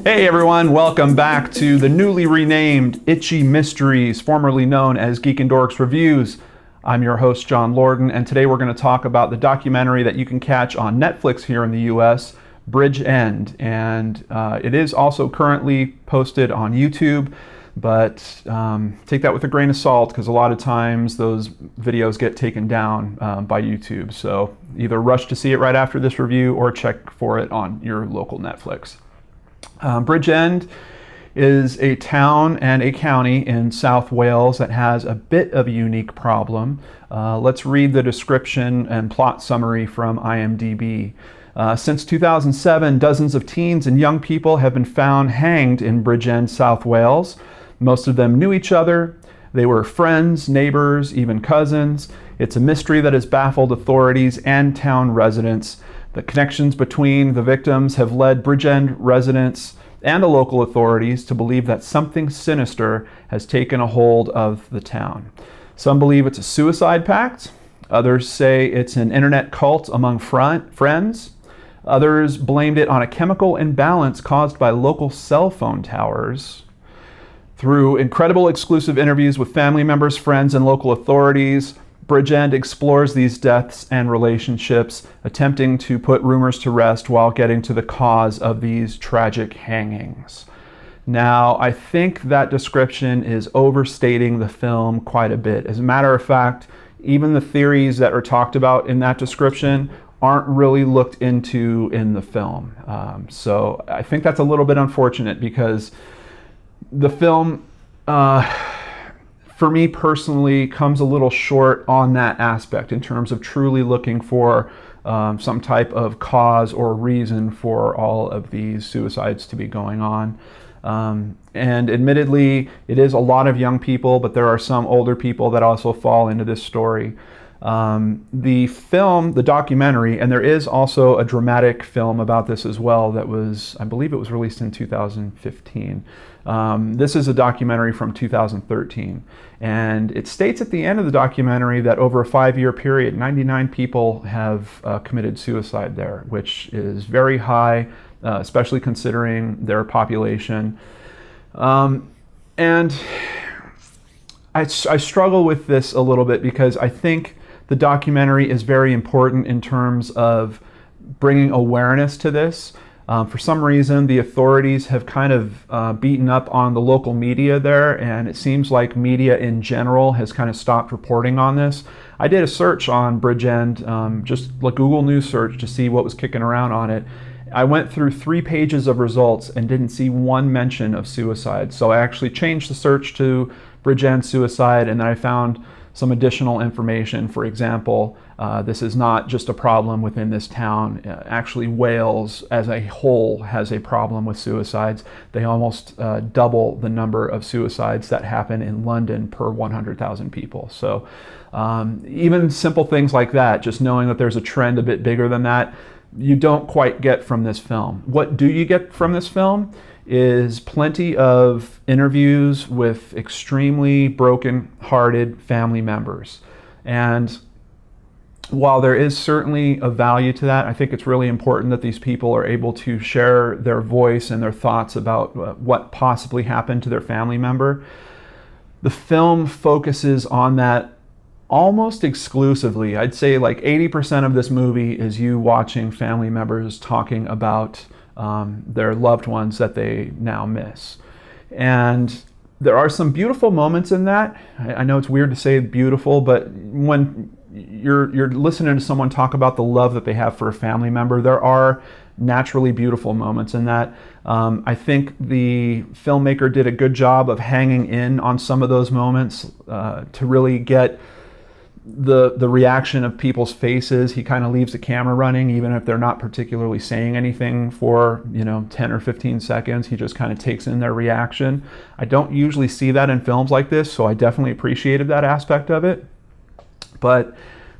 Hey everyone, welcome back to the newly renamed Itchy Mysteries, formerly known as Geek and Dorks Reviews. I'm your host, John Lorden, and today we're going to talk about the documentary that you can catch on Netflix here in the US, Bridgend. And it is also currently posted on YouTube, but take that with a grain of salt because a lot of times those videos get taken down by YouTube. So either rush to see it right after this review or check for it on your local Netflix. Bridgend is a town and a county in South Wales that has a bit of a unique problem. Let's read the description and plot summary from IMDB. Since 2007, dozens of teens and young people have been found hanged in Bridgend, South Wales. Most of them knew each other. They were friends, neighbors, even cousins. It's a mystery that has baffled authorities and town residents. The connections between the victims have led Bridgend residents and the local authorities to believe that something sinister has taken a hold of the town. Some believe it's a suicide pact. Others say it's an internet cult among friends. Others blamed it on a chemical imbalance caused by local cell phone towers. Through incredible exclusive interviews with family members, friends, and local authorities, Bridgend explores these deaths and relationships, attempting to put rumors to rest while getting to the cause of these tragic hangings. Now, I think that description is overstating the film quite a bit. As a matter of fact, even the theories that are talked about in that description aren't really looked into in the film. So I think that's a little bit unfortunate because the film, for me personally, comes a little short on that aspect in terms of truly looking for some type of cause or reason for all of these suicides to be going on. And admittedly, it is a lot of young people, but there are some older people that also fall into this story. The film, the documentary, and there is also a dramatic film about this as well that was, I believe it was released in 2015. This is a documentary from 2013, and it states at the end of the documentary that over a 5-year period, 99 people have committed suicide there, which is very high, especially considering their population. And I struggle with this a little bit because I think the documentary is very important in terms of bringing awareness to this. For some reason, the authorities have kind of beaten up on the local media there, and it seems like media in general has kind of stopped reporting on this. I did a search on Bridgend, just like Google News search to see what was kicking around on it. I went through 3 pages of results and didn't see one mention of suicide. So I actually changed the search to Bridgend suicide, and then I found some additional information. For example, this is not just a problem within this town. Actually, Wales as a whole has a problem with suicides. They almost double the number of suicides that happen in London per 100,000 people. So even simple things like that, just knowing that there's a trend a bit bigger than that, you don't quite get from this film. What do you get from this film is plenty of interviews with extremely broken-hearted family members. And while there is certainly a value to that, I think it's really important that these people are able to share their voice and their thoughts about what possibly happened to their family member. The film focuses on that almost exclusively. I'd say like 80% of this movie is you watching family members talking about their loved ones that they now miss. And there are some beautiful moments in that. I know it's weird to say beautiful, but when you're listening to someone talk about the love that they have for a family member, there are naturally beautiful moments in that. I think the filmmaker did a good job of hanging in on some of those moments to really get the reaction of people's faces. He kind of leaves the camera running even if they're not particularly saying anything for 10 or 15 seconds. He just kind of takes in their reaction. I don't usually see that in films like this, so I definitely appreciated that aspect of it. But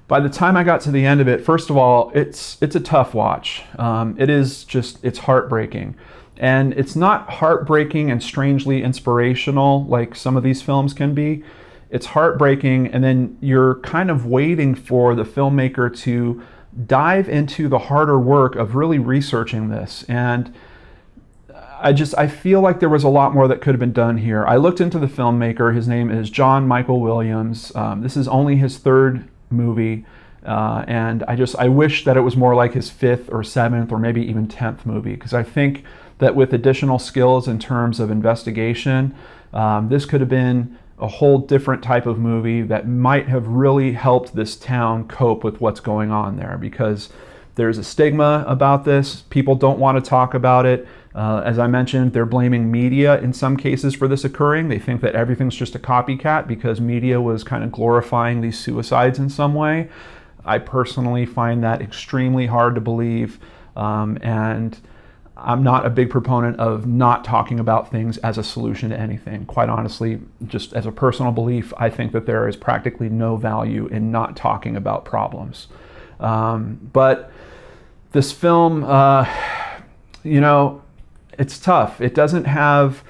by the time I got to the end of it, first of all, it's a tough watch. It's heartbreaking. And it's not heartbreaking and strangely inspirational like some of these films can be. It's heartbreaking, and then you're kind of waiting for the filmmaker to dive into the harder work of really researching this. And I feel like there was a lot more that could have been done here. I looked into the filmmaker. His name is John Michael Williams. This is only his third movie, and I wish that it was more like his fifth or seventh or maybe even 10th movie, because I think that with additional skills in terms of investigation, this could have been a whole different type of movie that might have really helped this town cope with what's going on there, because there's a stigma about this. People don't want to talk about it. As I mentioned, they're blaming media in some cases for this occurring. They think that everything's just a copycat because media was kind of glorifying these suicides in some way. I personally find that extremely hard to believe, and I'm not a big proponent of not talking about things as a solution to anything. Quite honestly, just as a personal belief, I think that there is practically no value in not talking about problems. But this film, it's tough. It doesn't have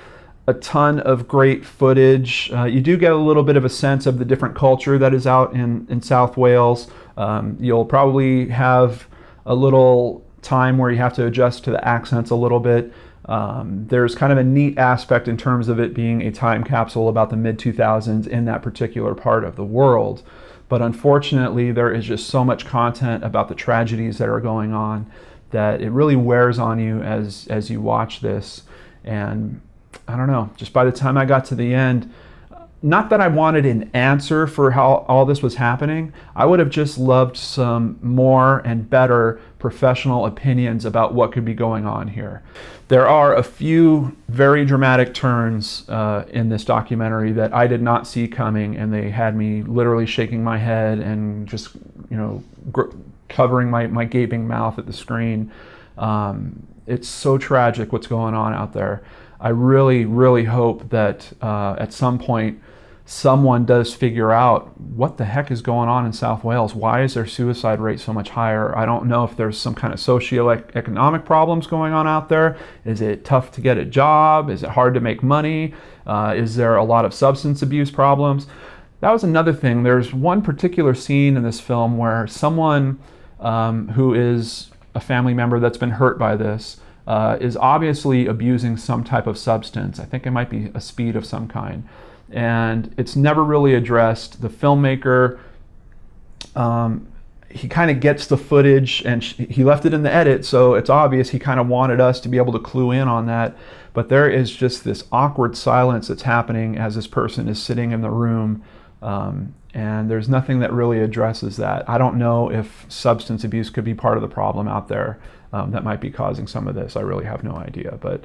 a ton of great footage. You do get a little bit of a sense of the different culture that is out in South Wales. You'll probably have a little time where you have to adjust to the accents a little bit. There's kind of a neat aspect in terms of it being a time capsule about the mid-2000s in that particular part of the world. But unfortunately, there is just so much content about the tragedies that are going on that it really wears on you as you watch this. And I don't know, just by the time I got to the end, not that I wanted an answer for how all this was happening. I would have just loved some more and better professional opinions about what could be going on here. There are a few very dramatic turns in this documentary that I did not see coming, and they had me literally shaking my head and just, covering my gaping mouth at the screen. It's so tragic what's going on out there. I really, really hope that at some point someone does figure out what the heck is going on in South Wales. Why is their suicide rate so much higher? I don't know if there's some kind of socioeconomic problems going on out there. Is it tough to get a job? Is it hard to make money? Is there a lot of substance abuse problems? That was another thing. There's one particular scene in this film where someone who is a family member that's been hurt by this is obviously abusing some type of substance. I think it might be a speed of some kind. And it's never really addressed. The filmmaker, he kind of gets the footage, and he left it in the edit, so it's obvious he kind of wanted us to be able to clue in on that. But there is just this awkward silence that's happening as this person is sitting in the room, and there's nothing that really addresses that. I don't know if substance abuse could be part of the problem out there that might be causing some of this. I really have no idea, but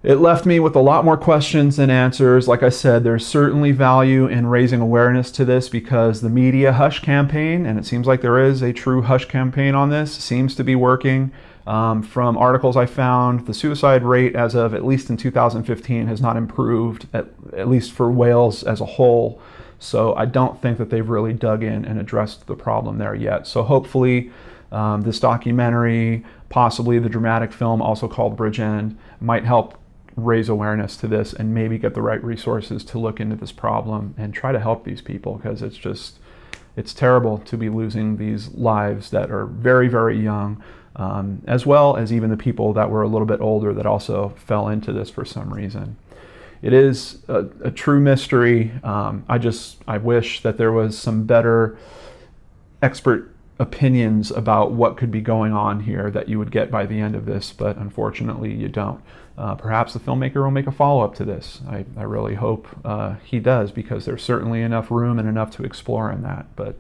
it left me with a lot more questions than answers. Like I said, there's certainly value in raising awareness to this, because the media hush campaign, and it seems like there is a true hush campaign on this, seems to be working. From articles I found, the suicide rate as of at least in 2015 has not improved, at least for Wales as a whole. So I don't think that they've really dug in and addressed the problem there yet. So hopefully this documentary, possibly the dramatic film also called Bridgend, might help raise awareness to this and maybe get the right resources to look into this problem and try to help these people, because it's terrible to be losing these lives that are very, very young, as well as even the people that were a little bit older that also fell into this for some reason. It is a true mystery. I wish that there was some better expert opinions about what could be going on here that you would get by the end of this, but unfortunately you don't. Perhaps the filmmaker will make a follow-up to this. I really hope he does, because there's certainly enough room and enough to explore in that. But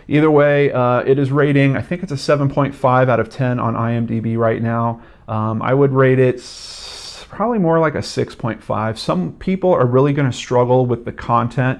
either way, it is rating, I think it's a 7.5 out of 10 on IMDb right now. I would rate it probably more like a 6.5. Some people are really going to struggle with the content.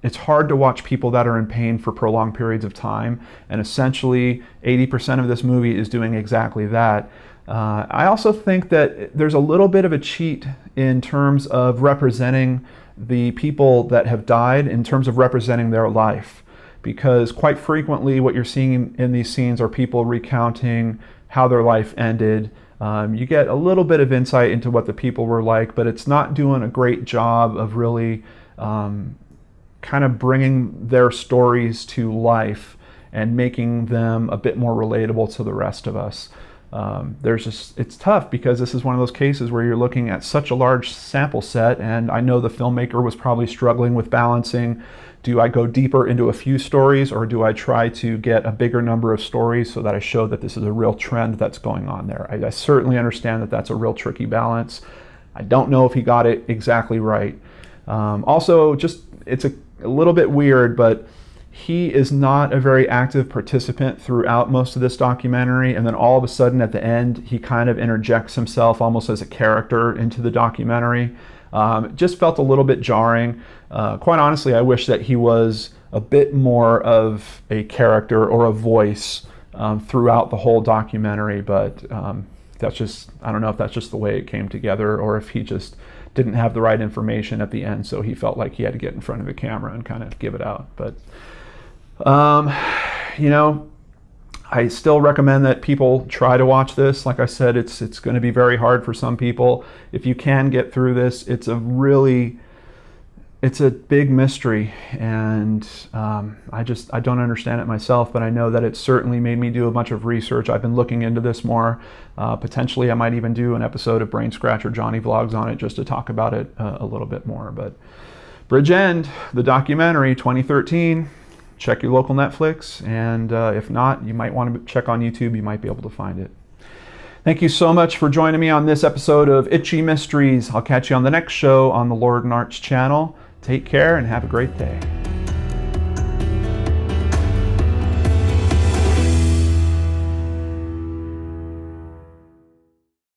It's hard to watch people that are in pain for prolonged periods of time, and essentially 80% of this movie is doing exactly that. I also think that there's a little bit of a cheat in terms of representing the people that have died, in terms of representing their life, because quite frequently what you're seeing in these scenes are people recounting how their life ended. You get a little bit of insight into what the people were like, but it's not doing a great job of really kind of bringing their stories to life and making them a bit more relatable to the rest of us. It's tough because this is one of those cases where you're looking at such a large sample set, and I know the filmmaker was probably struggling with balancing. Do I go deeper into a few stories, or do I try to get a bigger number of stories so that I show that this is a real trend that's going on there? I certainly understand that that's a real tricky balance. I don't know if he got it exactly right. Also, it's a little bit weird, but he is not a very active participant throughout most of this documentary, and then all of a sudden at the end he kind of interjects himself almost as a character into the documentary. It just felt a little bit jarring. Quite honestly, I wish that he was a bit more of a character or a voice throughout the whole documentary, but I don't know if that's just the way it came together, or if he just didn't have the right information at the end, so he felt like he had to get in front of the camera and kind of give it out. But I still recommend that people try to watch this. Like I said, it's going to be very hard for some people. If you can get through this, it's a big mystery, and I don't understand it myself, but I know that it certainly made me do a bunch of research. I've been looking into this more. Potentially I might even do an episode of Brain Scratch or Johnny Vlogs on it just to talk about it a little bit more. But Bridgend, the documentary, 2013. Check your local Netflix, and if not, you might want to check on YouTube. You might be able to find it. Thank you so much for joining me on this episode of Itchy Mysteries. I'll catch you on the next show on the Lord and Arts channel. Take care and have a great day.